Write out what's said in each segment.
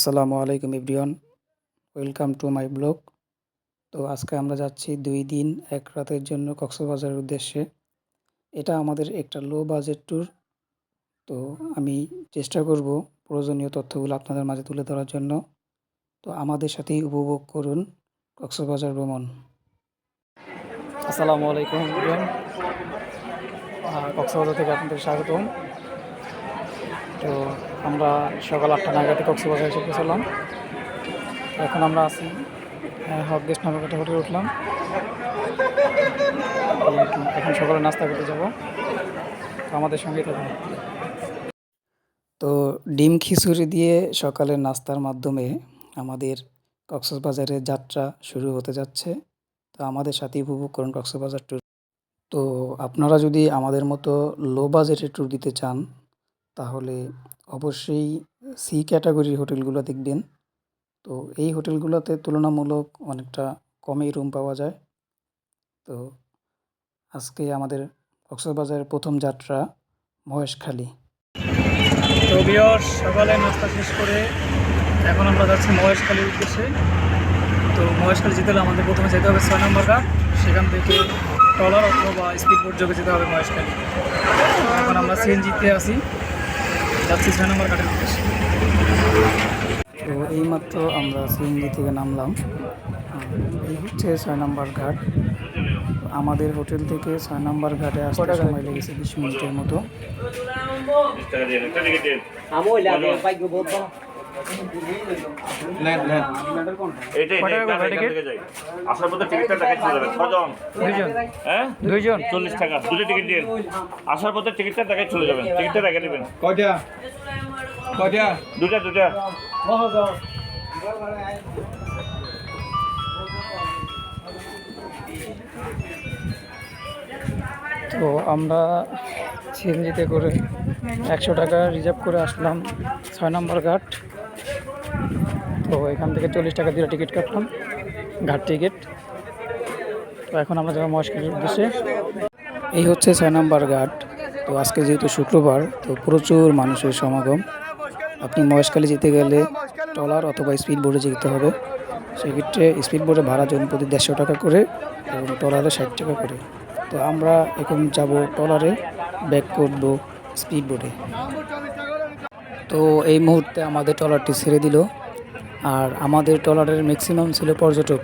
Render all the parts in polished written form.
আসসালামু আলাইকুম everyone, welcome to my blog. তো আজকে আমরা যাচ্ছি 2 দিন 1 রাতের জন্য কক্সবাজারের উদ্দেশ্যে। এটা আমাদের একটা লো বাজেট ট্যুর। তো আমি চেষ্টা করব প্রয়োজনীয় তথ্যগুলো আপনাদের মাঝে তুলে ধরার জন্য। তো আমাদের সাথেই উপভোগ করুন কক্সবাজার ভ্রমণ। আসসালামু আলাইকুম এভরিওয়ান, কক্সবাজার থেকে আপনাদের স্বাগতম। তো আমরা সকাল 8টা নাগাদ কক্সবাজার এসে পৌঁছলাম। এখন আমরা আছি হক গেস্ট নামক একটা হোটেলে উঠলাম। এখন সকালে নাস্তা করতে যাব, তো আমাদের সঙ্গেই থাকুন। তো ডিম খিচুড়ি দিয়ে সকালের নাস্তার মাধ্যমে আমাদের কক্সবাজারের যাত্রা শুরু হতে যাচ্ছে। তো আমাদের সাথে উপভোগ করুন কক্সবাজার ট্যুর। তো আপনারা যদি আমাদের মতো লো বাজেটের ট্যুর দিতে চান, তাহলে অবশ্যই সি ক্যাটাগরির হোটেলগুলো দেখবেন। তো এই হোটেলগুলোতে তুলনামূলক অনেকটা কমেই রুম পাওয়া যায়। তো আজকে আমাদের কক্সবাজারের প্রথম যাত্রা মহেশখালী। তো ভিউয়ার্স, সকালে নাস্তা শেষ করে এখন আমরা যাচ্ছি মহেশখালীর উদ্দেশ্যে। তো মহেশখালী যেতে হলে আমাদের প্রথমে যেতে হবে 6 নম্বর ঘাট, সেখান থেকে ট্রলার অথবা স্পিড বোট যোগে যেতে হবে মহেশখালী। এখন আমরা সিএনজিতে আছি, যাচ্ছি 6 নম্বর ঘাটের উদ্দেশ্যে। তো এইমাত্র আমরা সিএনজি থেকে নামলাম। এই হচ্ছে 6 নম্বর ঘাট। আমাদের হোটেল থেকে 6 নম্বর ঘাটে আসতে সময় লেগেছে 20 মিনিটের মতো। দুইজন 40 টাকা দুটো টিকিট দিন। আসার পথে টিকিটটা দেখাই চলে যাবেন, টিকিটটা দেখে নেবেন। কয়টা দুটা তো আমরা সিএনজিতে করে 100 টাকা রিজার্ভ করে আসলাম 6 নম্বর ঘাট। তো এখান থেকে 40 টাকা দিয়ে টিকিট কাটলাম, ঘাট টিকিট। তো এখন আমরা যাবো মহেশখালীর উদ্দেশ্যে। এই হচ্ছে 6 নম্বর ঘাট। তো আজকে যেহেতু শুক্রবার, তো প্রচুর মানুষের সমাগম। আপনি মহেশখালী যেতে গেলে ট্রলার অথবা স্পিড বোটে যেতে হবে। সেক্ষেত্রে স্পিড বোটে ভাড়া জন প্রতি 150 টাকা করে এবং ট্রলারে 60 টাকা করে। তো আমরা এখন যাব ট্রলারে, ব্যাক করব স্পিড বোটে। তো এই মুহূর্তে আমাদের ট্রলারটি ছেড়ে দিল, আর আমাদের ট্রলারের ম্যাক্সিমাম ছিল পর্যটক।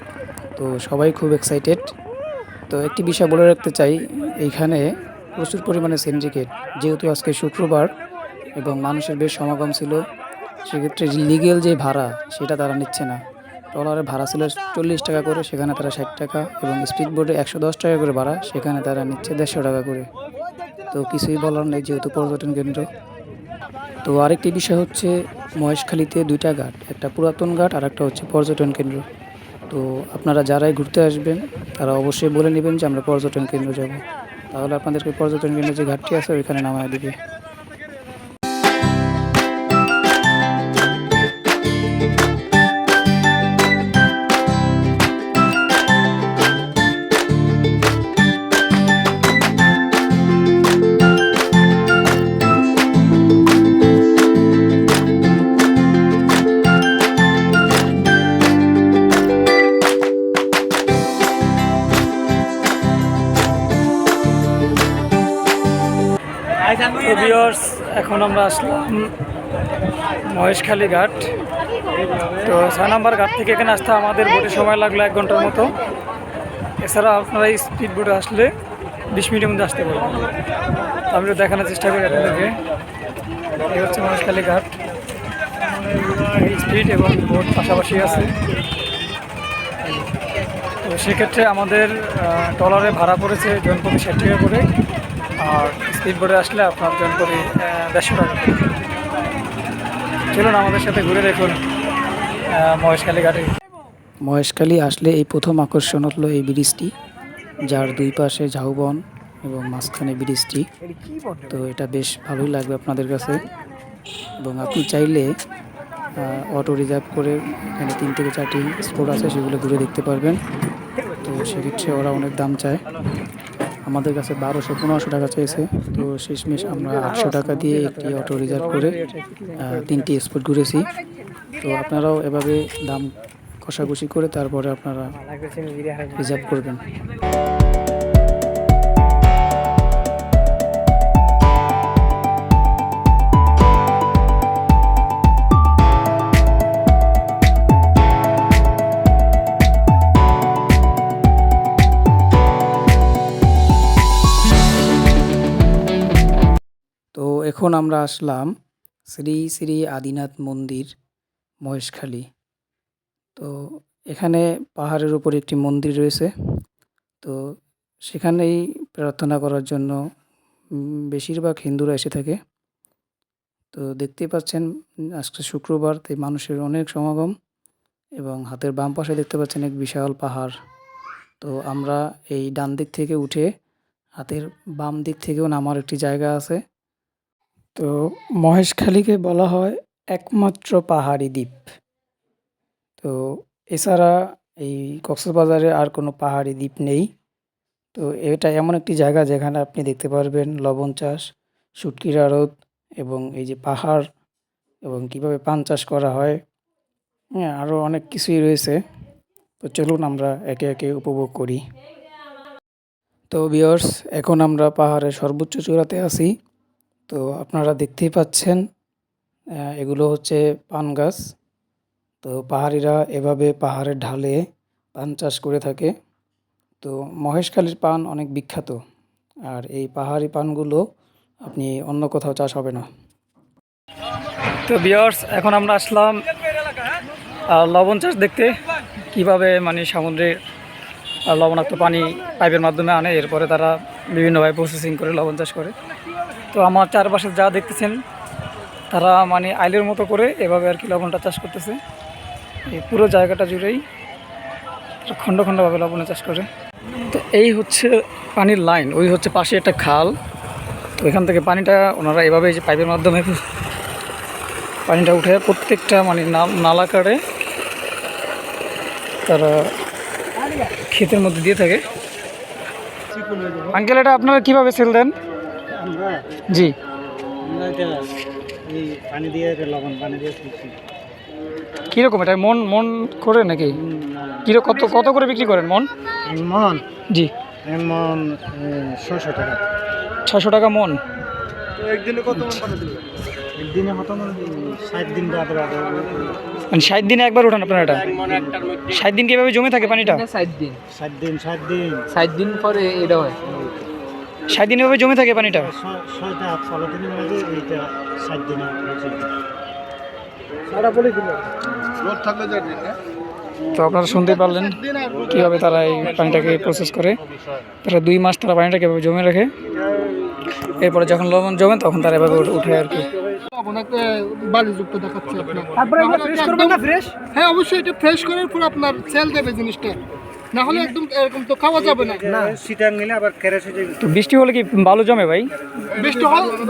তো সবাই খুব এক্সাইটেড। তো একটি বিষয় বলে রাখতে চাই, এইখানে প্রচুর পরিমাণে সিন্ডিকেট, যেহেতু আজকে শুক্রবার এবং মানুষের বেশ সমাগম ছিল, সেক্ষেত্রে লিগেল যে ভাড়া সেটা তারা নিচ্ছে না। ট্রলারের ভাড়া ছিল 40 টাকা করে, সেখানে তারা 60 টাকা, এবং স্পিড বোটে 110 টাকা করে ভাড়া, সেখানে তারা নিচ্ছে 150 টাকা করে। তো কিছুই বলার নেই, যেহেতু পর্যটন কেন্দ্র। তো আরেকটি বিষয় হচ্ছে, মহেশখালীতে 2টা ঘাট, একটা পুরাতন ঘাট আর একটা হচ্ছে পর্যটন কেন্দ্র। তো আপনারা যারাই ঘুরতে আসবেন তারা অবশ্যই বলে নেবেন যে আমরা পর্যটন কেন্দ্র যাব, তাহলে আপনাদেরকে পর্যটন কেন্দ্রে যে ঘাটটি আছে ওইখানে নামায় দিবে। ভিউয়ার্স, এখন আমরা আসলাম মহেশখালী ঘাট। তো 6 নম্বর ঘাট থেকে এখানে আসতে আমাদের বোটে সময় লাগলো 1 ঘন্টার মতো। এছাড়া আপনারা এই স্পিড বোটে আসলে 20 মিনিটের মধ্যে আসতে পারবেন। আমি তো দেখানোর চেষ্টা করি আপনাদেরকে। এই হচ্ছে মহেশখালী ঘাট, স্পিড এবং বোট পাশাপাশি আছে। তো সেক্ষেত্রে আমাদের ট্রলারে ভাড়া পড়েছে জনপ্রতি 60 টাকা করে, আর স্পিড বোটে আসলে আপনার জন করে 150 টাকা। চলুন আমাদের সাথে ঘুরে দেখুন মহেশখালী ঘাটে। মহেশখালী আসলে এই প্রথম আকর্ষণ হলো এই ব্রিজটি, যার দুই পাশে ঝাউবন এবং মাঝখানে ব্রিজটি। তো এটা বেশ ভালোই লাগবে আপনাদের কাছে, এবং আপনি চাইলে অটো রিজার্ভ করে এখানে 3 থেকে 4টি স্পট আছে, সেগুলো ঘুরে দেখতে পারবেন। তো সেক্ষেত্রে ওরা অনেক দাম চায়। আমাদের কাছে 1200-1500 টাকা চেয়েছে। তো শেষমেশ আমরা 800 টাকা দিয়ে একটি অটো রিজার্ভ করে 3টি স্পট ঘুরেছি। তো আপনারাও এভাবে দাম কষাকষি করে তারপরে আপনারা রিজার্ভ করবেন। তো এখন আমরা আসলাম শ্রী শ্রী আদিনাথ মন্দির, মহেশখালী। তো এখানে পাহাড়ের উপর একটি মন্দির রয়েছে। তো সেখানেই প্রার্থনা করার জন্য বেশিরভাগ হিন্দুরা এসে থাকে। তো দেখতেই পাচ্ছেন আজকে শুক্রবার, তাই মানুষের অনেক সমাগম এবং হাতের বাম পাশে দেখতে পাচ্ছেন এক বিশাল পাহাড়। তো আমরা এই ডান দিক থেকে উঠে হাতের বাম দিক থেকেও নামার একটি জায়গা আছে। তো মহেশখালীকে বলা হয় একমাত্র পাহাড়ি দ্বীপ। তো এছাড়া এই কক্সবাজারে আর কোনো পাহাড়ি দ্বীপ নেই। তো এটা এমন একটি জায়গা যেখানে আপনি দেখতে পারবেন লবণ চাষ, শুটকির আড়ত এবং এই যে পাহাড় এবং কীভাবে পান চাষ করা হয়, হ্যাঁ, আরও অনেক কিছুই রয়েছে। তো চলুন আমরা একে একে উপভোগ করি। তো ভিউয়ার্স, এখন আমরা পাহাড়ের সর্বোচ্চ চূড়াতে আছি। তো আপনারা দেখতেই পাচ্ছেন এগুলো হচ্ছে পান গাছ। তো পাহাড়িরা এভাবে পাহাড়ের ঢালে পান চাষ করে থাকে। তো মহেশখালীর পান অনেক বিখ্যাত, আর এই পাহাড়ি পানগুলো আপনি অন্য কোথাও চাষ হবে না। তো ভিউয়ার্স, এখন আমরা আসলাম লবণ চাষ দেখতে, কিভাবে মানে সমুদ্রে লবণাক্ত পানি পাইপের মাধ্যমে আনে, এরপরে তারা বিভিন্নভাবে প্রসেসিং করে লবণ চাষ করে। তো আমার চারপাশে যা দেখতেছেন তারা মানে আইলের মতো করে এভাবে আর কি লবণটা চাষ করতেছে। এই পুরো জায়গাটা জুড়েই খণ্ড খণ্ডভাবে লবণে চাষ করে। তো এই হচ্ছে পানির লাইন, ওই হচ্ছে পাশে একটা খাল। তো এখান থেকে পানিটা ওনারা এভাবে যে পাইপের মাধ্যমে পানিটা উঠে প্রত্যেকটা মানে নালা কাটে তারা ক্ষেতের মধ্যে দিয়ে থাকে। আঙ্কেল, এটা আপনারা কীভাবে সেল দেন? জি, পানি দিয়ে লবণ পানি দিয়ে কীরকম এটা মন মন করে নাকি? কীরকম কত কত করে বিক্রি করেন মন? মন জি, মন 600 টাকা। 600 টাকা মন। একদিনে কত মন পানি দিল? একদিনে কত মন? 60 দিন বাদে মানে 60 দিনে একবার ওঠান আপনারা এটা? 60 দিন কীভাবে জমে থাকে পানিটা? 60 দিন 60 দিন পরে এটা হয়। 60 দিন এভাবে জমে থাকে পানিটা? 6টা 16 দিনের মধ্যে এইটা 60 দিনে তো আপনারা শুনতে পারলেন কীভাবে তারা এই পানিটাকে প্রসেস করে। তারা 2 মাস তারা পানিটাকে এভাবে জমে রাখে, এরপরে যখন লবণ জমে তখন তারা এভাবে উঠে আর কি। বালিযুক্ত দেখাচ্ছে আপনার। হ্যাঁ, অবশ্যই এটা ফ্রেশ করার পর আপনার সেল দেবে জিনিসটা, না হলে একদম এরকম তো খাওয়া যাবে না। সিটার নিলে আবার কেরাস হয়ে যাবে। তো বৃষ্টি হলে কি বালু জমে ভাই?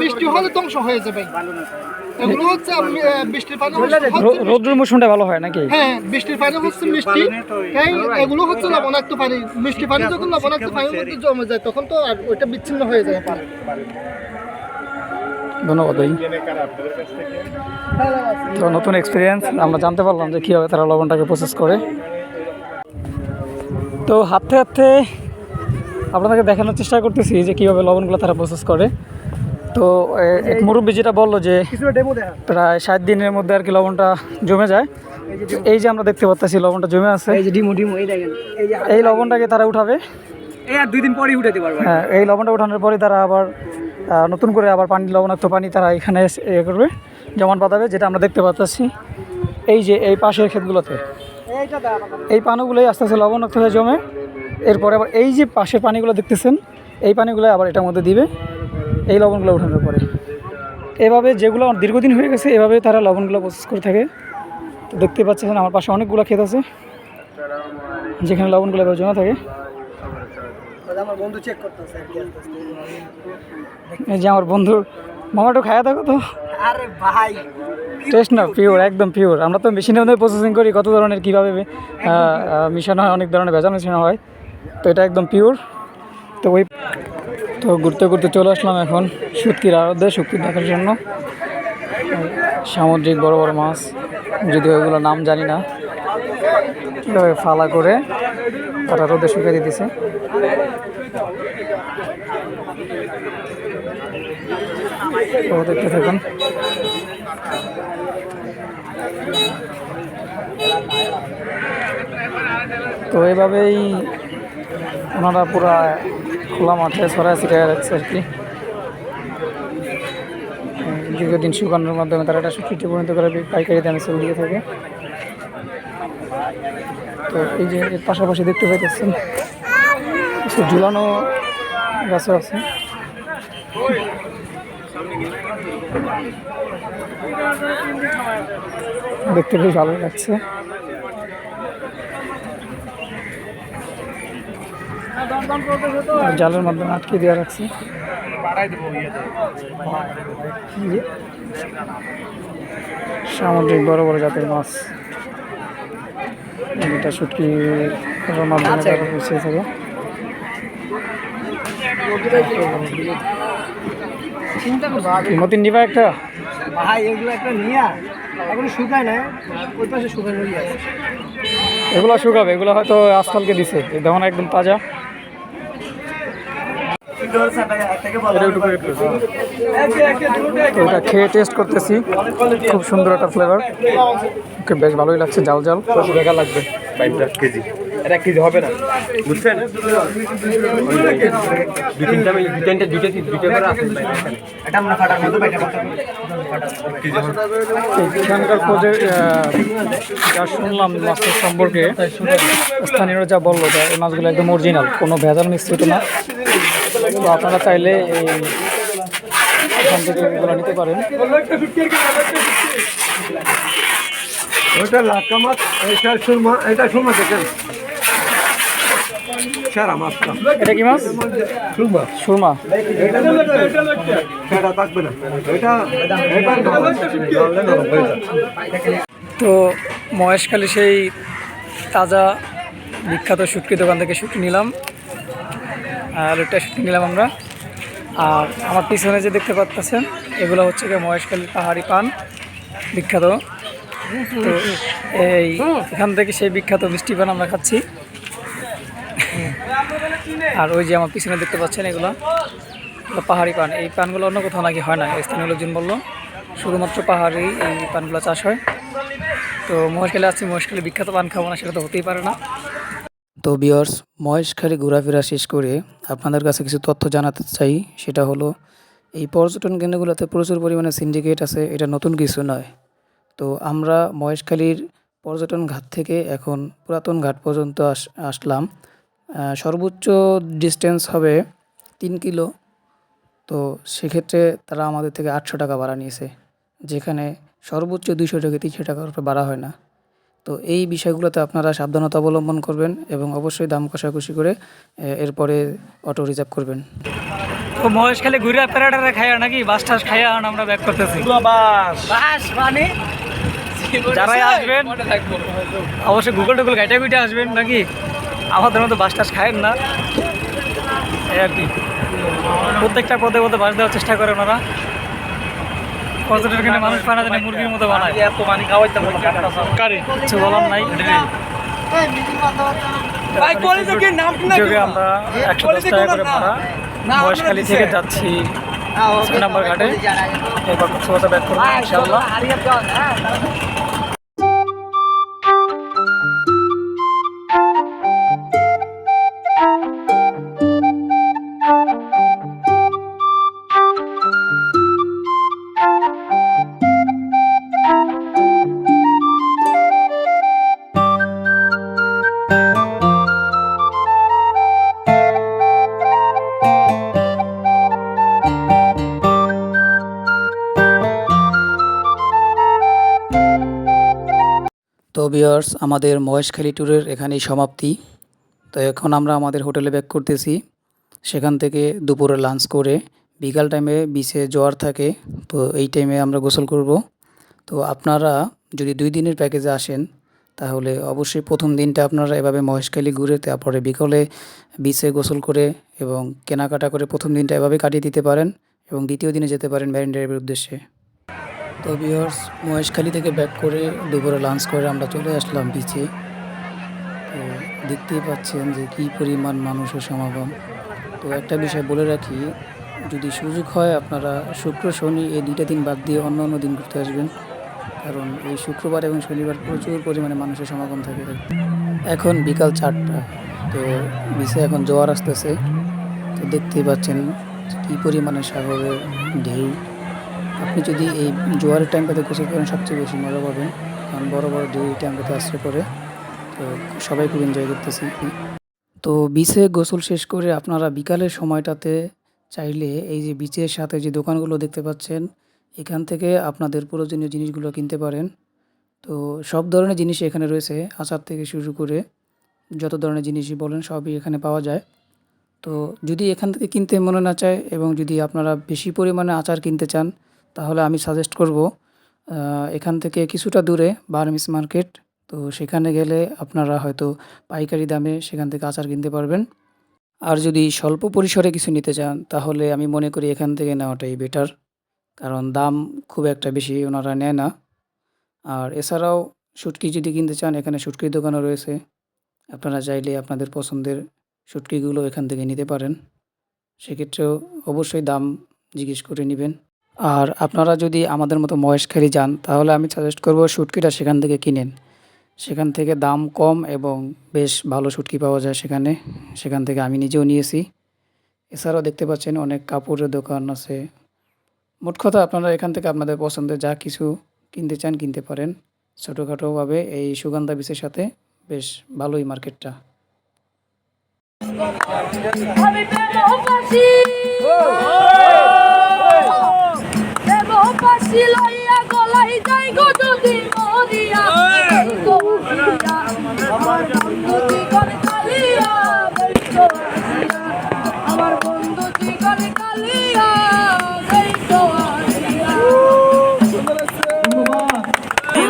বৃষ্টি হলে ধ্বংস হয়ে যাবে। এগুলো হচ্ছে বৃষ্টির পানি রৌদ্র মৌসুমটা ভালো হয় নাকি? হ্যাঁ, বৃষ্টির পানি হচ্ছে মিষ্টি, এগুলো হচ্ছে লবণাক্ত পানি। মিষ্টি পানি যখন লবণাক্ত পানির মধ্যে জমে যায় তখন তো আর ওইটা বিচ্ছিন্ন হয়ে যায়। ধন্যবাদ ভাই। তো নতুন এক্সপিরিয়েন্স, আমরা জানতে পারলাম যে কীভাবে তারা লবণটাকে প্রসেস করে। তো হাতে হাতে আপনাদেরকে দেখানোর চেষ্টা করতেছি যে কীভাবে লবণগুলো তারা প্রসেস করে। তো এক মুরব্বী যেটা বললো যে প্রায় 60 দিনের মধ্যে আর কি লবণটা জমে যায়। এই যে আমরা দেখতে পাচ্ছি লবণটা জমে আছে, এই যে ডিমো এই দেখেন, এই লবণটাকে তারা উঠাবে। এই আর 2 দিন পরেই উঠাতে পারবে। হ্যাঁ, এই লবণটা উঠানোর পরে তারা আবার নতুন করে আবার পানি, লবণাক্ত পানি তারা এখানে করবে, জমান পাতাবে, যেটা আমরা দেখতে পাচ্ছি এই যে এই পাশের ক্ষেতগুলোতে। এই পানিগুলোই আস্তে আস্তে লবণাক্ত হয়ে জমে, এরপরে আবার এই যে পাশের পানিগুলো দেখতেছেন এই পানিগুলো আবার এটার মধ্যে দিবে এই লবণগুলো উঠানোর পরে। এভাবে যেগুলো দীর্ঘদিন হয়ে গেছে এভাবে তারা লবণগুলো প্রসেস করে থাকে। তো দেখতে পাচ্ছেন আমার পাশে অনেকগুলো ক্ষেত আছে যেখানে লবণগুলো এভাবে জমা থাকে। আমার বন্ধু চেক করতেছে। এই যে আমার বন্ধুর মামাটো খায়া থাকো তো। আরে ভাই, টেস্ট না পিওর, একদম পিওর। আমরা তো মেশিনের মধ্যে প্রসেসিং করি, কত ধরনের কীভাবে মিশানো হয়, অনেক ধরনের ভেজাল মেশানো হয়। তো এটা একদম পিওর। তো ওই তো ঘুরতে ঘুরতে চলে আসলাম এখন শুটকির আড়তে, শুটকি দেখার জন্য। সামুদ্রিক বড় বড় মাছ, যদিও ওইগুলো নাম জানি না, কীভাবে ফালা করে তারা রোদে শুকিয়ে দিতেছে। তো দেখতে থাকুন। তো এইভাবেই ওনারা পুরা খোলা মাঠে ছড়ায় ছিটায় রাখছে আর কি। দীর্ঘদিন শুকানোর মাধ্যমে তারা এটা শুকিয়ে পরিণত করে পাইকারি দামে সেল দিয়ে থাকে। তো এই যে এর পাশাপাশি দেখতে পাইতেছেন কিছু ঝুলানো গাছও আছে। দেখতে বেশ ভালো লাগছে। জালের মাধ্যমে আটকে দেওয়া রাখছে। সামুদ্রিক বড় বড় জাতের মাছ, এটা শুটকি মাধ্যমে তারা বসে থাকে। মতিন নিবা একটা ভাই, এগুলো একটা নিয়া এখনো শুকায় না, ওই পাশে শুকানো আছে। এগুলো শুকাবে, এগুলো হয়তো আজকালকে দিছে, দেখুন একদম তাজা। তো এটা খেয়ে টেস্ট করতেছি, খুব সুন্দর একটা ফ্লেভার, ওকে বেশ ভালোই লাগছে। জাল জাল 100 টাকা লাগবে 5 কেজি। এটা 1 কেজি হবে না, বুঝছেন? দুইটা করে আছে। এটা আমরা ফাটার মতো বাইটা এখানকার যা শুনলাম মাছের সম্পর্কে, স্থানীয়রা যা বললো যে এই মাছগুলো একদম অরিজিনাল, কোনো ভেজাল মিশ্রিত না। তো আপনারা চাইলে এখান থেকে এগুলো নিতে পারেন। ওটা লাকা মাছ, এটা সুরমা, এটা সুরমা দেখেন। সারা মাছটা এটা কি মাছ? সুরমা। সুরমা। এটা থাকবে না, এটা তো মহেশখালী সেই তাজা বিখ্যাত শুটকি দোকান থেকে শুটকি নিলাম, আর একটা শুটকি নিলাম আমরা। আর আমার পিছনে যে দেখতে পাচ্ছেন এগুলো হচ্ছে গিয়ে মহেশখালীর পাহাড়ি পান, বিখ্যাত। তো এখান থেকে সেই বিখ্যাত মিষ্টি পান আমরা খাচ্ছি। আর ওই যে আমার পিছনে দেখতে পাচ্ছেন এগুলো পাহাড়ি পান। এই পানগুলো অন্য কোথাও নাকি হয় না, স্থানীয় লোকজন বললো শুধুমাত্র পাহাড়ি এই পানগুলো চাষ হয়। তো মহেশখালী আসছি, মহেশখালী বিখ্যাত পান খাবো না সেটা তো হতেই পারে না। তো ভিউয়ার্স, মহেশখালী ঘোরাফেরা শেষ করে আপনাদের কাছে কিছু তথ্য জানাতে চাই। সেটা হলো এই পর্যটন কেন্দ্রগুলোতে প্রচুর পরিমাণে সিন্ডিকেট আছে, এটা নতুন কিছু নয়। তো আমরা মহেশখালীর পর্যটন ঘাট থেকে এখন পুরাতন ঘাট পর্যন্ত আসলাম। সর্বোচ্চ ডিস্টেন্স হবে 3 কিলো। তো সেক্ষেত্রে তারা আমাদের থেকে 800 টাকা ভাড়া নিয়েছে, যেখানে সর্বোচ্চ 200 থেকে 300 টাকার উপরে ভাড়া হয় না। তো এই বিষয়গুলোতে আপনারা সাবধানতা অবলম্বন করবেন এবং অবশ্যই দাম কষাকষি করে এরপরে অটো রিজার্ভ করবেন। তো মহেশখালী ঘুরে প্যারাডারে খাইয়া নাকি বাস টাস খাইয়া আমরা ব্যাক করতেছি। বাস মানে যারাই আসবেন অবশ্যই গুগল টুগল ঘাইটা গুইটা আসবেন, নাকি আমাদের মতো বাস টাস খায়েন না, এই আর কি। প্রত্যেকটা পদে পদে বাস দেওয়ার চেষ্টা করে ওনারা। পর্যটন কেন্দ্রে মানুষ পায় না, জানে মুরগির মতো বানায়। কিছু বলার নাই। আমরা 110 টাকা করে ভাড়া মহেশখালী থেকে যাচ্ছি 6 নম্বর ঘাটে, এরপর কক্সবাজার ব্যাক করবো ইনশাআল্লাহ। তো ভিউয়ার্স, আমাদের মহেশখালী ট্যুরের এখানেই সমাপ্তি। তো এখন আমরা আমাদের হোটেলে ব্যাক করতেছি। সেখান থেকে দুপুরে লাঞ্চ করে বিকাল টাইমে বিচে জোয়ার থাকে, তো এই টাইমে আমরা গোসল করব। তো আপনারা যদি 2 দিনের প্যাকেজে আসেন তাহলে অবশ্যই প্রথম দিনটা আপনারা এভাবে মহেশখালী ঘুরে তারপরে বিকেলে বিচে গোসল করে এবং কেনাকাটা করে প্রথম দিনটা এভাবে কাটিয়ে দিতে পারেন এবং দ্বিতীয় দিনে যেতে পারেন মেরিন ড্রাইভের উদ্দেশ্যে। তো ভিউয়ার্স, মহেশখালী থেকে ব্যাক করে দুপুরে লাঞ্চ করে আমরা চলে আসলাম বিচে। তো দেখতেই পাচ্ছেন যে কী পরিমাণ মানুষের সমাগম। তো একটা বিষয় বলে রাখি, যদি সুযোগ হয় আপনারা শুক্র শনি এই 2টা দিন বাদ দিয়ে অন্য অন্য দিন ঘুরতে আসবেন, কারণ এই শুক্রবার এবং শনিবার প্রচুর পরিমাণে মানুষের সমাগম থাকে। এখন বিকাল 4টা, তো বিচে এখন জোয়ার আসতেছে। তো দেখতেই পাচ্ছেন কী পরিমাণে সাগরের ঢেউ। আপনি যদি এই জোয়ারের টাইমটাতে গোসল করেন সবচেয়ে বেশি মজা পাবেন, কারণ বড় বড় ঢেউ এই টাইমটাতে আসতে পড়ে। তো সবাই খুব এনজয় করতেছি। তো বিচে গোসল শেষ করে আপনারা বিকালের সময়টাতে চাইলে এই যে বিচের সাথে যে দোকানগুলো দেখতে পাচ্ছেন, এখান থেকে আপনাদের প্রয়োজনীয় জিনিসগুলো কিনতে পারেন। তো সব ধরনের জিনিসই এখানে রয়েছে, আচার থেকে শুরু করে যত ধরনের জিনিসই বলেন সবই এখানে পাওয়া যায়। তো যদি এখান থেকে কিনতে মনে না চায় এবং যদি আপনারা বেশি পরিমাণে আচার কিনতে চান, তাহলে আমি সাজেস্ট করব এখান থেকে কিছুটা দূরে বার্মিস মার্কেট। তো সেখানে গেলে আপনারা হয়তো পাইকারি দামে সেখান থেকে আচার কিনতে পারবেন। আর যদি স্বল্প পরিসরে কিছু নিতে চান, তাহলে আমি মনে করি এখান থেকে নেওয়াটাই বেটার, কারণ দাম খুব একটা বেশি ওনারা নেয় না। আর এছাড়াও শুটকি যদি কিনতে চান, এখানে শুটকির দোকানও রয়েছে। আপনারা চাইলে আপনাদের পছন্দের শুটকিগুলো এখান থেকে নিতে পারেন। সেক্ষেত্রেও অবশ্যই দাম জিজ্ঞেস করে নেবেন। আর আপনারা যদি আমাদের মতো মহেশখালী যান, তাহলে আমি সাজেস্ট করব শুটকিটা সেখান থেকে কিনেন। সেখান থেকে দাম কম এবং বেশ ভালো শুটকি পাওয়া যায় সেখান থেকে আমি নিজেও নিয়েছি। এছাড়াও দেখতে পাচ্ছেন অনেক কাপড়ের দোকান আছে। মোট কথা আপনারা এখান থেকে আপনাদের পছন্দের যা কিছু কিনতে চান কিনতে পারেন। ছোটোখাটোভাবে এই সুগন্ধা বিচের সাথে বেশ ভালোই মার্কেটটা। আমি প্রেমবাসী লইয়া গলাই যাই গো যদি মরিয়া আমার বন্ধু চিকন কালিয়া আমার বন্ধু চিকন কালিয়া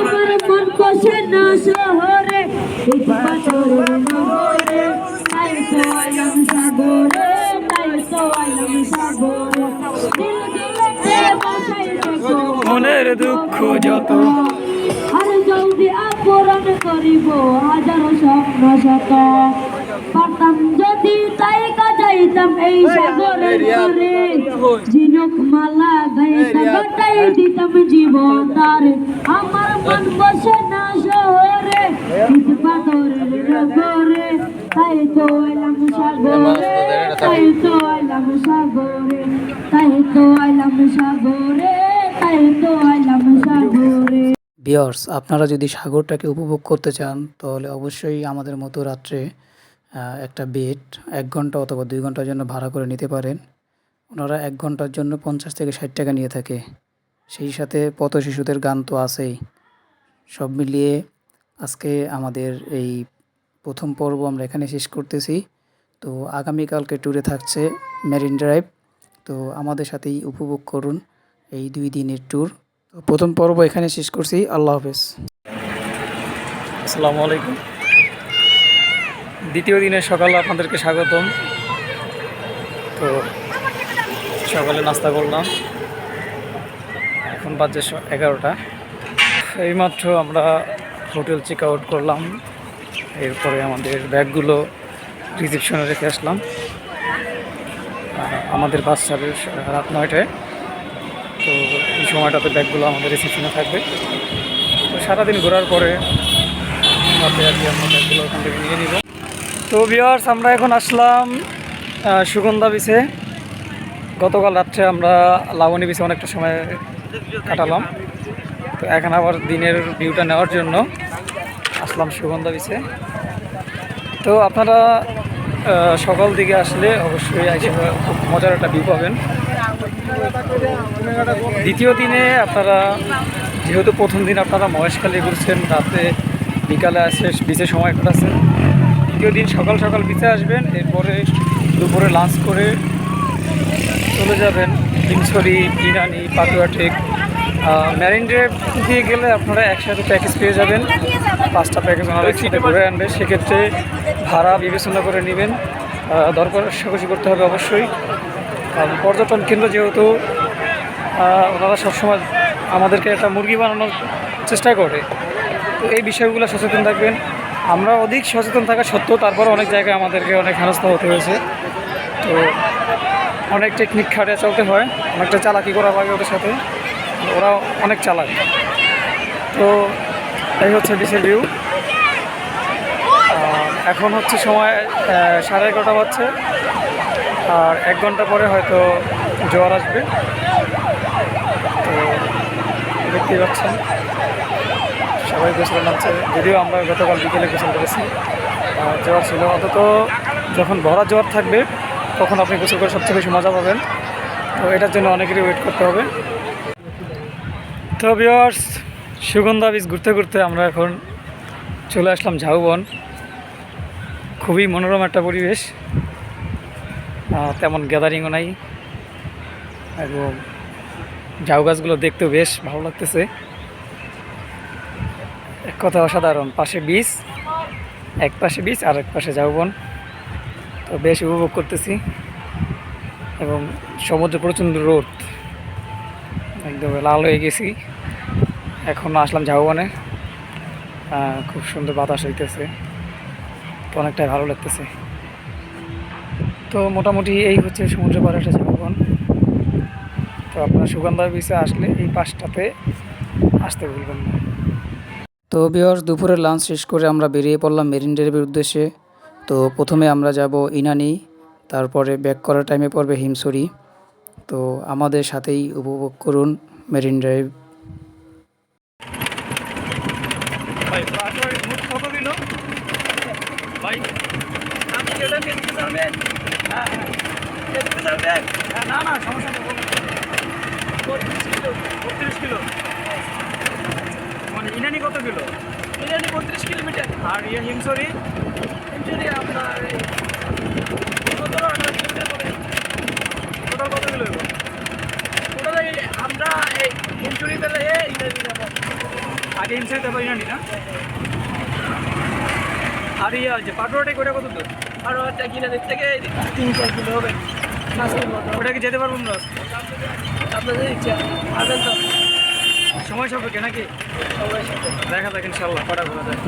আমার মন কষে না শহরে বছরের নগরে তাই তো আইলাম সাগরে তাই তো আইলাম সাগরে দিল দিলে বসাইছে মনের দুঃখ যত আর যদি আপরণ করিব হাজারো স্বপ্ন শত পারতাম যদি তাই কাজাইতাম এই সাগরের পরে ঝিনুক মালা গাইতাম গোটাই দিতাম জীবন তারে আমার মন বসে না শহরে পাথরের নগরে তাই তো এলাম সাগরে তাই তো এলাম সাগরে তাই তো এলাম সাগরে তাই তো এলাম সাগরে। ভিউয়ার্স, আপনারা যদি সাগরটাকে উপভোগ করতে চান, তাহলে অবশ্যই আমাদের মতো রাত্রে একটা বেড 1 ঘন্টা অথবা 2 ঘন্টার জন্য ভাড়া করে নিতে পারেন। ওনারা 1 ঘন্টার জন্য 50 থেকে 60 টাকা নিয়ে থাকে। সেই সাথে পথ শিশুদের গান তো আছেই। সব মিলিয়ে আজকে আমাদের এই প্রথম পর্ব আমরা এখানে শেষ করতেছি। তো আগামীকালকে ট্যুরে থাকছে মেরিন ড্রাইভ। তো আমাদের সাথেই উপভোগ করুন এই 2 দিনের ট্যুর। তো প্রথম পর্ব এখানে শেষ করছি। আল্লাহ হাফেজ। আসসালামু আলাইকুম। দ্বিতীয় দিনের সকালে আপনাদেরকে স্বাগতম। তো সকালে নাস্তা করলাম, এখন বাজে 11টা। এইমাত্র আমরা হোটেল চেক আউট করলাম, এরপরে আমাদের ব্যাগগুলো রিসেপশনে রেখে আসলাম। আমাদের বাস ছাড়বে রাত 9টায়। তো এই সময়টাতে ব্যাগগুলো আমাদের রিসেপশনে থাকবে। তো সারাদিন ঘোরার পরে রাতে আর কি আমরা ব্যাগগুলো ওখান থেকে নিয়ে নিব। তো ভিউয়ার্স, আমরা এখন আসলাম সুগন্ধা বিচে। গতকাল রাত্রে আমরা লাবণী বিচে অনেকটা সময় কাটালাম। তো এখন আবার দিনের ভিউটা নেওয়ার জন্য আসলাম সুগন্ধা বিচে। তো আপনারা সকাল দিকে আসলে অবশ্যই খুব মজার একটা ভিউ পাবেন। দ্বিতীয় দিনে আপনারা যেহেতু প্রথম দিন আপনারা মহেশখালী ঘুরছেন, রাতে বিকালে আসে বিচে সময় কাটাচ্ছেন, দ্বিতীয় দিন সকাল সকাল বিচে আসবেন, এরপরে দুপুরে লাঞ্চ করে চলে যাবেন হিমছড়ি, ইনানি, পাটুয়াটেক মেরিন ড্রাইভ দিয়ে গেলে আপনারা একসাথে প্যাকেজ পেয়ে যাবেন, 5টা প্যাকেজ ওনারা একসাথে ঘুরে আনবে। সেক্ষেত্রে ভাড়া বিবেচনা করে নেবেন, দর কষাকষি করতে হবে অবশ্যই। কারণ পর্যটন কেন্দ্র যেহেতু ওনারা সবসময় আমাদেরকে একটা মুরগি বানানোর চেষ্টা করে, তো এই বিষয়গুলো সচেতন থাকবেন। আমরা অধিক সচেতন থাকা সত্ত্বেও তারপর অনেক জায়গায় আমাদেরকে অনেক হেনস্থা হতে হয়েছে। তো অনেক টেকনিক খাটিয়ে চলতে হয়, অনেকটা চালাকি করা লাগে ওদের সাথে, ওরা অনেক চালাক। তো এই হচ্ছে বিচের ভিউ। এখন হচ্ছে সময় 11:30 বাজছে, আর 1 ঘন্টা পরে হয়তো জোয়ার আসবে। তো দেখতেই পাচ্ছেন সবাই গোসল নামছে, যদিও আমরা গতকাল বিকেলে গোসল করেছি, জোয়ার ছিল। অন্তত যখন ভরা জোয়ার থাকবে তখন আপনি গোসল করে সবচেয়ে বেশি মজা পাবেন। তো এটার জন্য অনেকেরই ওয়েট করতে হবে। তো ভিউয়ার্স, সুগন্ধা বীচ ঘুরতে ঘুরতে আমরা এখন চলে আসলাম ঝাউবন। খুবই মনোরম একটা পরিবেশ, তেমন গ্যাদারিংও নাই, এবং ঝাউ গাছগুলো দেখতেও বেশ ভালো লাগতেছে। এক কথা অসাধারণ, পাশে বীচ, এক পাশে বীচ আর এক পাশে ঝাউবন। তো বেশ উপভোগ করতেছি, এবং সমুদ্র প্রচণ্ড রোদ, একদম লাল হয়ে গেছি। এখন আসলাম ঝাউবনে, খুব সুন্দর বাতাস হইতেছে, তো অনেকটাই ভালো লাগতেছে। তো মোটামুটি এই হচ্ছে সমুদ্র পাড়ে একটা ঝাউবন। তো আপনারা সুগন্ধা বিচে আসলে এই পাশটাতে আসতে ভুলবেন না। তো ভিউয়ার্স, দুপুরে লাঞ্চ শেষ করে আমরা বেরিয়ে পড়লাম মেরিন ড্রাইভের উদ্দেশ্যে। তো প্রথমে আমরা যাব ইনানি, তারপরে ব্যাক করার টাইমে পড়বে হিমছড়ি। তো আমাদের সাথেই উপভোগ করুন মেরিন ড্রাইভ। মানে ইনানি কত কিলো? ইনানি 32 কিলোমিটার। আর হিমছড়ি? হিমছড়ি আপনার 17-18 কিলোমিটার পরে। টোটাল কত কিলো হইব? টোটাল আমরা এই হিমছড়ি পেলে ইনানি যাবো। আগে হিমছড়ি যাবো ইনানি না? আর যে পাটুয়াটা করে কত দূর? পাটুয়াটা ইনানির থেকে 3-4 কিলো হবে। ওটা কি যেতে পারবো না? আপনাদের ইচ্ছা, আসবেন তো। সময় সাপেক্ষে নাকি? দেখা যাক ইনশাল্লাহ কটা ঘোরা যায়।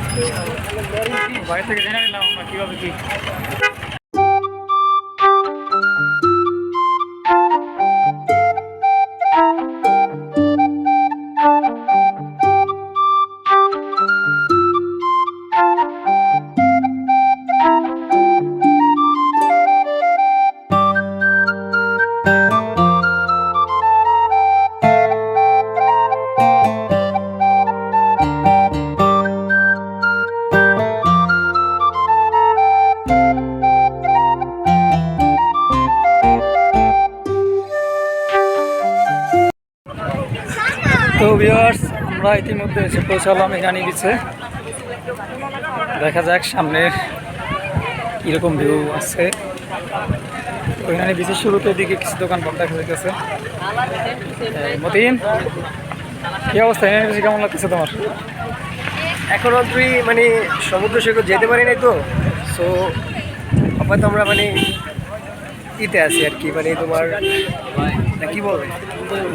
বাইরে থেকে জেনে নিলাম আমরা কীভাবে কী। তো ভিউয়ার্স, আমরা ইতিমধ্যে এসে পৌঁছালাম ইনানি বিচে। দেখা যাক সামনে কীরকম ভিউ আছে। ইনানি বিচের শুরুতে দিকে কিছু দোকানপাট দেখা যাচ্ছে। মতিন, কী অবস্থা? ইনানি বিচে কেমন লাগতেছে তোমার? এখন অন্তরি মানে সমুদ্র সৈকত যেতে পারি নাই, তো সো আপাতত আমরা মানে ইতে আছি আর কি, মানে তোমার কি বলবে,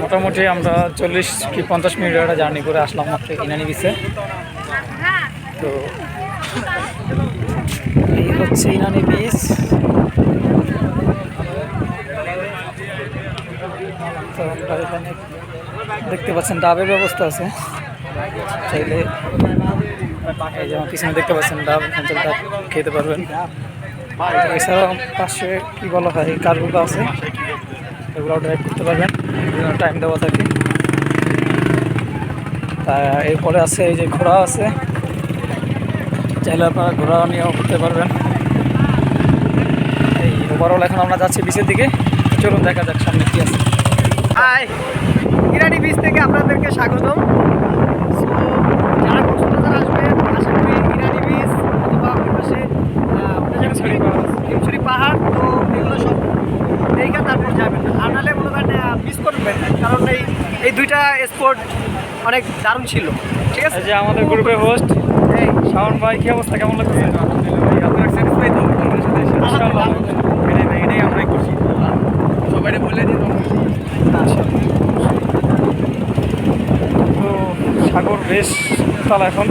মোটামুটি আমরা 40 কি 50 মিনিটের একটা জার্নি করে আসলাম মাত্র ইনানি বিচে। তো এই হচ্ছে ইনানি বিচ। তো আমরা এখানে দেখতে পাচ্ছেন ডাবের ব্যবস্থা আছে, চাইলে এই যেমন পিছনে দেখতে পাচ্ছেন ডাব, এখান থেকে ডাব খেতে পারবেন। এছাড়াও পাশে কী বলা হয় কারগুলো আছে, এগুলো ড্রাইভ করতে পারবেন, টাইম দেওয়া থাকে। তা এরপরে আছে এই যে ঘোড়া আছে, চাইলে আপনারা ঘোড়া নিয়েও করতে পারবেন। এই ওভারঅল এখন আমরা যাচ্ছি বিচের দিকে, চলুন দেখা যাক সামনে কী আছে। হাই, ইরানি বিচ থেকে আপনাদেরকে স্বাগতম। সো যারা কক্সবাজার আসবে, আশা করি ইরানি বিচ অথবা ওই পাশে হিমছড়ি পাহাড়, তো এগুলো সব দেখে তারপর যাবেন। আর নাহলে মনে করেন মিস করবেন, কারণ এই দুইটা স্পট স্পট অনেক দারুণ ছিল। ঠিক আছে, এই যে আমাদের গ্রুপের হোস্ট এই শাওন ভাই, কি অবস্থা, কেমন লাগতেছে? আপনারা স্যাটিসফাই তো আমাদের সাথে এসে? ইনশাআল্লাহ। এটাই আমরা খুশি, সবাই বলে দিন। তো সাগর বেশ উত্তাল এখন,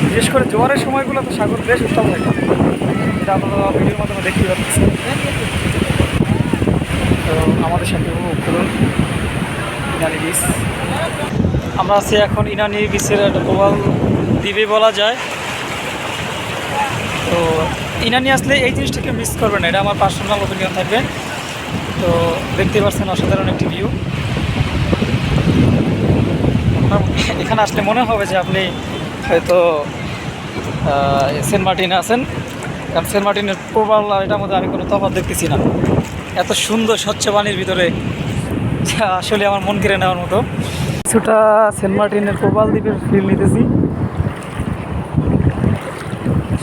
বিশেষ করে জোয়ারের সময়গুলো তো সাগর বেশ উত্তাল থাকে, এটা আপনারা ভিডিওর মাধ্যমে দেখতে পাচ্ছেন। তো আমাদের সাথে উপভোগ করুন ইনানি বিচ। আমরা আছি এখন ইনানি বিচের একটা প্রবাল দ্বীপে বলা যায়। তো ইনানি আসলে এই জিনিসটাকে মিস করবেন না, এটা আমার পার্সোনাল ওপিনিয়ন থাকবে। তো দেখতে পাচ্ছেন অসাধারণ একটি ভিউ। এখানে আসলে মনে হবে যে আপনি হয়তো সেন্ট মার্টিনে আছেন, কারণ সেন্ট মার্টিনের প্রবাল আর এটার মধ্যে আমি কোনো তফাৎ দেখতেছি না। এত সুন্দর স্বচ্ছ পানির ভিতরে যা আসলে আমার মন কেড়ে নেওয়ার মতো। কিছুটা সেন্ট মার্টিনের প্রবাল দ্বীপের ফিল নিতেছি,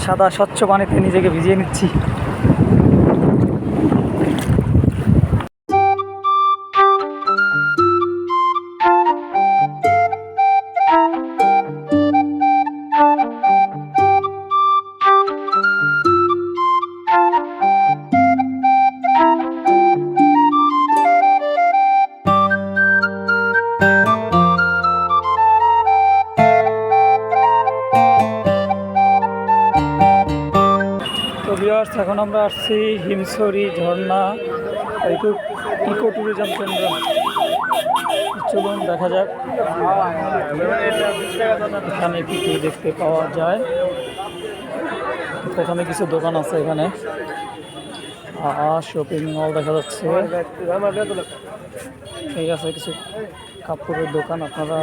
সাদা স্বচ্ছ পানিতে নিজেকে ভিজিয়ে নিচ্ছি। ভিউয়ার্স, এখন আমরা আসছি হিমছড়ি ঝর্ণা ইকো ট্যুরিজম কেন্দ্র। চলুন দেখা যাক এখানে কী কী দেখতে পাওয়া যায়। এখানে কিছু দোকান আছে, এখানে শপিং মল দেখা যাচ্ছে। ঠিক আছে, কিছু কাপড়ের দোকান, আপনারা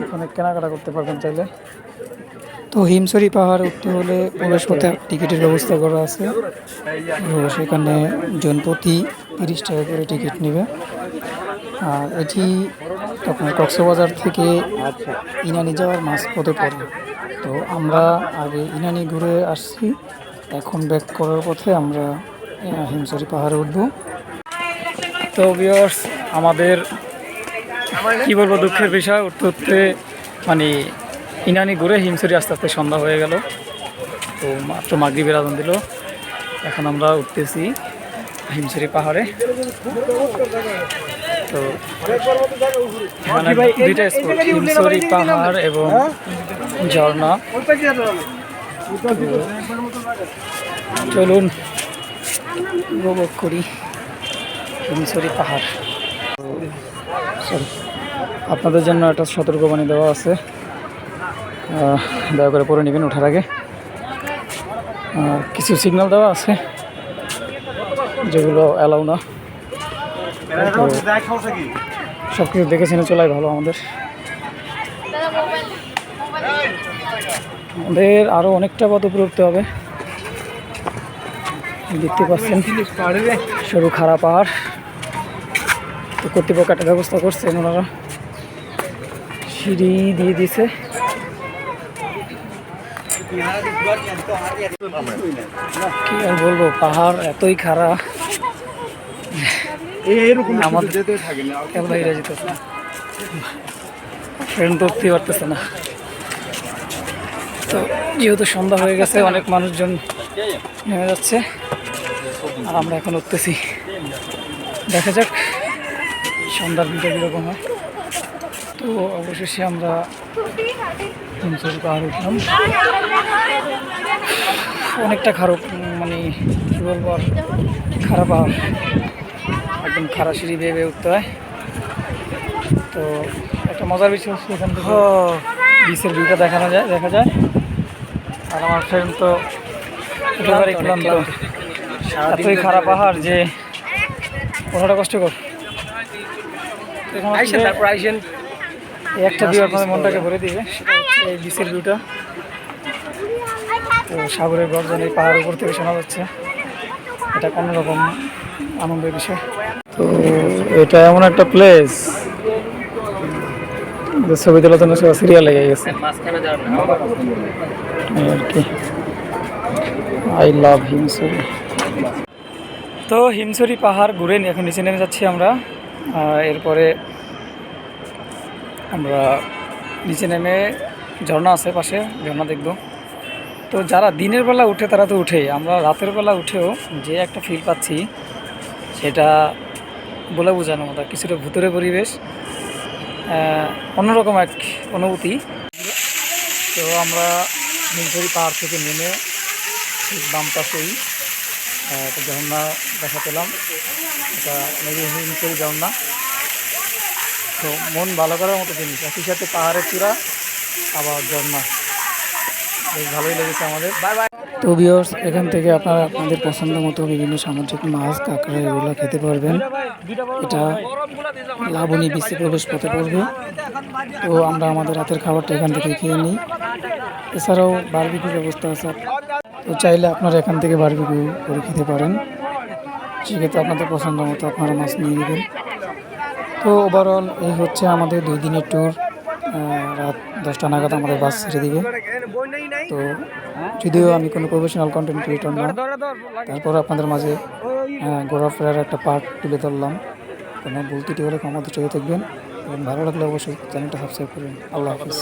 এখানে কেনাকাটা করতে পারবেন চাইলে। তো হিমছড়ি পাহাড় উঠতে হলে প্রবেশ করতে টিকিটের ব্যবস্থা করা আছে। তো সেখানে জনপ্রতি 30 টাকা করে টিকিট নেবে। আর এটি আপনার কক্সবাজার থেকে ইনানি যাওয়ার মাঝপথে পড়ে। তো আমরা আগে ইনানি ঘুরে আসছি, এখন ব্যাক করার পথে আমরা হিমছড়ি পাহাড়ে উঠব। তো ভিউয়ার্স, আমাদের কি বলবো, দুঃখের বিষয়, উঠতে উঠতে মানে ইনানি ঘুরে হিমছড়ি আস্তে আস্তে সন্ধ্যা হয়ে গেল। তো মাত্র মাগরিবের আজান দিল, এখন আমরা উঠতেছি হিমছড়ি পাহাড়ে। তো এখানে দুইটা স্পট, হিমছড়ি পাহাড় এবং ঝর্ণা। চলুন উপভোগ করি হিমছড়ি পাহাড়। আপনাদের জন্য একটা সতর্কবাণী দেওয়া আছে, দয়া করে পরে নেবেন ওঠার আগে। কিছু সিগন্যাল দেওয়া আছে যেগুলো অ্যালাউ না, সব কিছু দেখে শুনে চলাই ভালো। আমাদের আরও অনেকটা পথ উপরে উঠতে হবে। দেখতে পাচ্ছেন সরু খাড়া পাহাড়। তো কর্তৃপক্ষ একটা ব্যবস্থা করছে, ওনারা সিঁড়ি দিয়ে দিয়েছে। কি আর বলবো, পাহাড় এতই খারাপ, আমাদের যেতেছে না, ট্রেন তো উঠতে পারতেছে না। তো যেহেতু সন্ধ্যা হয়ে গেছে, অনেক মানুষজন নেমে যাচ্ছে, আর আমরা এখন উঠতেছি। দেখা যাক সন্ধ্যার ভিড়টা কীরকম হয়। তো অবশেষে আমরা হিমছড়ি পাহাড় উঠলাম। অনেকটা খারাপ, মানে কী বলবো, আর খারাপ পাহাড়, একদম খারাপ সিঁড়ি বেয়ে বেয়ে উঠতে হয়। তো একটা মজার বিষয় হচ্ছে এখান থেকে বিচের ভিউটা দেখা যায়। আর আমার ফ্রেন্ড তো একেবারে ক্লান্ত, এতই খারাপ পাহাড় যে ওঠাটা কষ্টকর। তারপর আইসেন, এই একটা ভিউ আপনাদের মনটাকে ভরে দিবে, সেটা হচ্ছে এই বিচের ভিউটা। তো সাগরের গর্জন এই পাহাড়ের উপর থেকে শোনা যাচ্ছে, এটা অন্যরকম আনন্দের বিষয়। তো এটা এমন একটা প্লেস যে ছবি তোলার জন্য সব সিরিয়াল লেগে গেছে আর কি। I love Himchhari. তো হিমছড়ি পাহাড় ঘুরে এখন নিচে নেমে যাচ্ছি আমরা। এরপরে আমরা নিচে নেমে ঝর্ণা আছে পাশে, ঝর্ণা দেখব। তো যারা দিনের বেলা উঠে তারা তো উঠেই, আমরা রাতের বেলা উঠেও যে একটা ফিল পাচ্ছি সেটা বলে বোঝানোর মতো, কিছুটা ভুতুরে পরিবেশ, অন্যরকম এক অনুভূতি। তো আমরা নীলফেরি পাহাড় থেকে নেমে ঠিক বাম পাশেই একটা ঝর্ণা দেখা পেলাম, এটা নীলফেরি ঝর্ণা। তো মন ভালো করার মতো জিনিস, একই সাথে পাহাড়ের চূড়া আবার ঝর্ণা, বেশ ভালোই লেগেছে আমাদের। তো ভিউয়ার্স, এখান থেকে আপনারা আপনাদের পছন্দ মতো বিভিন্ন সামুদ্রিক মাছ, কাঁকড়া এগুলো খেতে পারবেন। এটা লাবণী বিচে প্রবেশ পথে পড়বে। তো আমরা আমাদের রাতের খাবারটা এখান থেকে খেয়ে নিই। এছাড়াও বারবিকিউ ব্যবস্থা আছে, তো চাইলে আপনারা এখান থেকে বারবিকিউ করে খেতে পারেন। সেক্ষেত্রে আপনাদের পছন্দ মতো আপনারা মাছ নিয়ে নেবেন। তো ওভারঅল এই হচ্ছে আমাদের 2 দিনের ট্যুর। রাত 10টা নাগাদ আমাদের বাস ছেড়ে দিবে। তো যদিও আমি কোনো প্রফেশনাল কন্টেন্ট ক্রিয়েটর না, তারপর আপনাদের মাঝে ঘোরাফেরার একটা পার্ট তুলে ধরলাম। কোনো ভুল ত্রুটি হলে ক্ষমা দৃষ্টিতে থাকবেন এবং ভালো লাগলে অবশ্যই চ্যানেলটা সাবস্ক্রাইব করবেন। আল্লাহ হাফিজ।